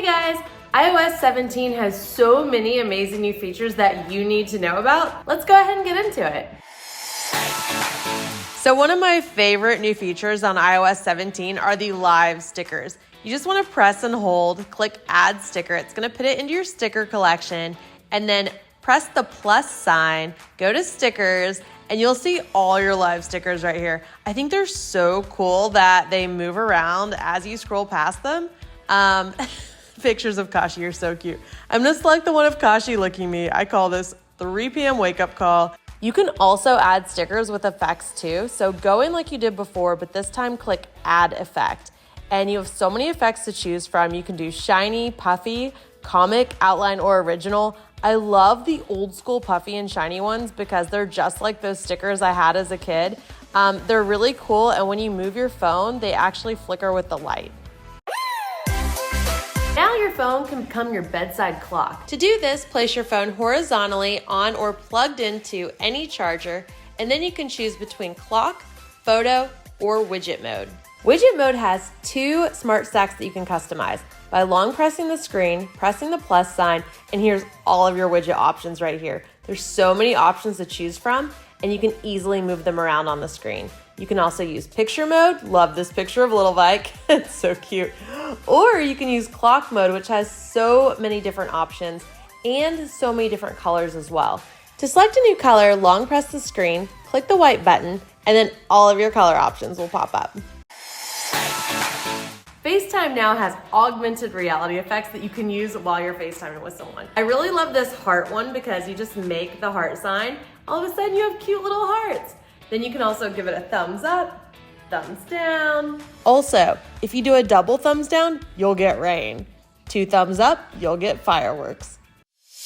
guys, iOS 17 has so many amazing new features that you need to know about. Let's go ahead and get into it. So one of my favorite new features on iOS 17 are the live stickers. You just want to press and hold, click add sticker. It's going to put it into your sticker collection, and then press the plus sign, go to stickers, and you'll see all your live stickers right here. I think they're so cool that they move around as you scroll past them. Pictures of Kashi are so cute. I'm gonna select the one of Kashi licking me. I call this 3 p.m. wake up call. You can also add stickers with effects too. So go in like you did before, but this time click add effect. And you have so many effects to choose from. You can do shiny, puffy, comic, outline, or original. I love the old school puffy and shiny ones because they're just like those stickers I had as a kid. They're really cool, and when you move your phone, they actually flicker with the light. Now your phone can become your bedside clock. To do this, place your phone horizontally on or plugged into any charger, and then you can choose between clock, photo, or widget mode. Widget mode has 2 smart stacks that you can customize by long pressing the screen, pressing the plus sign, and here's all of your widget options right here. There's so many options to choose from, and you can easily move them around on the screen. You can also use picture mode. Love this picture of Little Vike. It's so cute. Or you can use clock mode, which has so many different options and so many different colors as well. To select a new color, long press the screen, click the white button, and then all of your color options will pop up. FaceTime now has augmented reality effects that you can use while you're FaceTiming with someone. I really love this heart one because you just make the heart sign. All of a sudden you have cute little hearts. Then you can also give it a thumbs up, thumbs down. Also, if you do a double thumbs down, you'll get rain. 2 thumbs up, you'll get fireworks.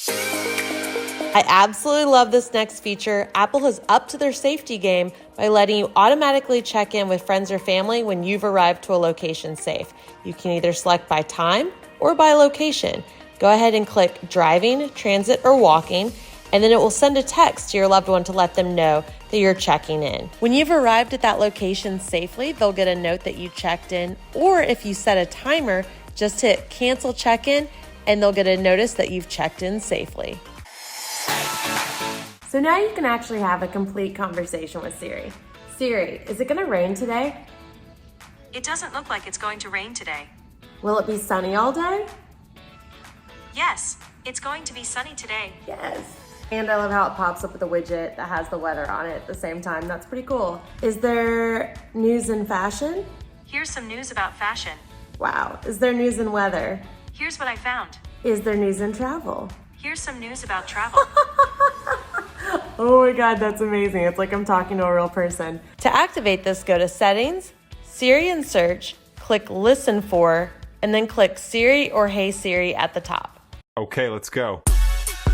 I absolutely love this next feature. Apple has upped their safety game by letting you automatically check in with friends or family when you've arrived to a location safe. You can either select by time or by location. Go ahead and click driving, transit, or walking, and then it will send a text to your loved one to let them know that you're checking in. When you've arrived at that location safely, they'll get a note that you checked in, or if you set a timer, just hit cancel check-in and they'll get a notice that you've checked in safely. So now you can actually have a complete conversation with Siri. Siri, is it gonna rain today? It doesn't look like it's going to rain today. Will it be sunny all day? Yes, it's going to be sunny today. Yes. And I love how it pops up with a widget that has the weather on it at the same time. That's pretty cool. Is there news and fashion? Here's some news about fashion. Wow. Is there news and weather? Here's what I found. Is there news and travel? Here's some news about travel. Oh my God, that's amazing. It's like I'm talking to a real person. To activate this, go to Settings, Siri and Search, click Listen For, and then click Siri or Hey Siri at the top. Okay, let's go.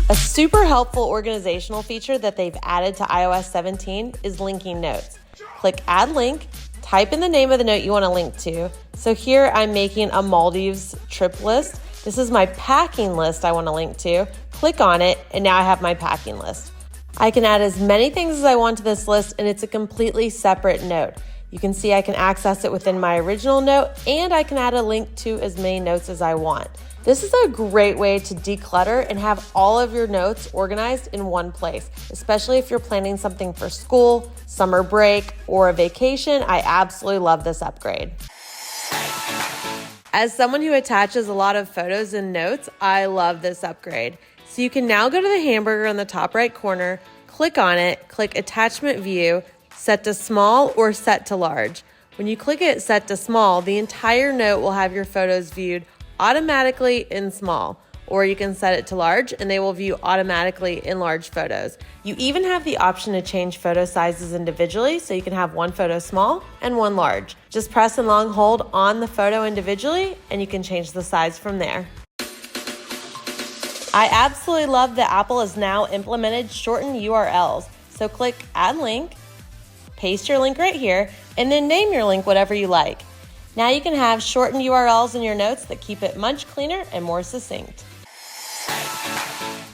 A super helpful organizational feature that they've added to iOS 17 is linking notes. Click Add Link, type in the name of the note you want to link to. So here I'm making a Maldives trip list. This is my packing list I want to link to. Click on it, and now I have my packing list. I can add as many things as I want to this list, and it's a completely separate note. You can see I can access it within my original note, and I can add a link to as many notes as I want. This is a great way to declutter and have all of your notes organized in one place, especially if you're planning something for school, summer break, or a vacation. I absolutely love this upgrade. As someone who attaches a lot of photos and notes, I love this upgrade. So you can now go to the hamburger in the top right corner, click on it, click Attachment View, set to small or set to large. When you click it set to small, the entire note will have your photos viewed automatically in small, or you can set it to large and they will view automatically in large photos. You even have the option to change photo sizes individually, so you can have one photo small and one large. Just press and long hold on the photo individually and you can change the size from there. I absolutely love that Apple has now implemented shortened URLs. So click Add Link, paste your link right here, and then name your link whatever you like. Now you can have shortened URLs in your notes that keep it much cleaner and more succinct.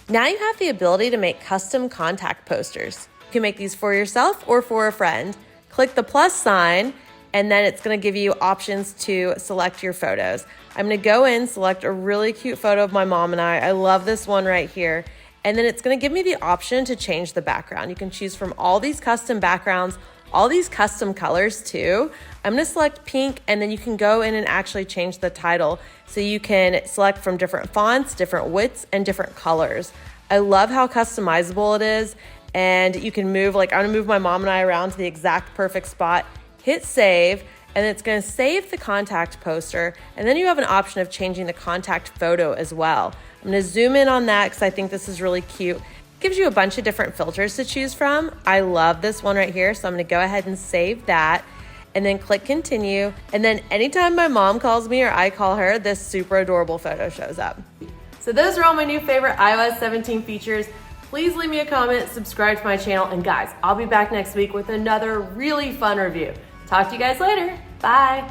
Now you have the ability to make custom contact posters. You can make these for yourself or for a friend. Click the plus sign and then it's gonna give you options to select your photos. I'm gonna go in, select a really cute photo of my mom and I love this one right here. And then it's gonna give me the option to change the background. You can choose from all these custom backgrounds, all these custom colors too. I'm gonna select pink, and then you can go in and actually change the title. So you can select from different fonts, different widths, and different colors. I love how customizable it is, and you can move, like I'm gonna move my mom and I around to the exact perfect spot, hit save, and it's gonna save the contact poster, and then you have an option of changing the contact photo as well. I'm gonna zoom in on that because I think this is really cute. It gives you a bunch of different filters to choose from. I love this one right here, so I'm gonna go ahead and save that, and then click continue. And then anytime my mom calls me or I call her, this super adorable photo shows up. So those are all my new favorite iOS 17 features. Please leave me a comment, subscribe to my channel, and guys, I'll be back next week with another really fun review. Talk to you guys later. Bye.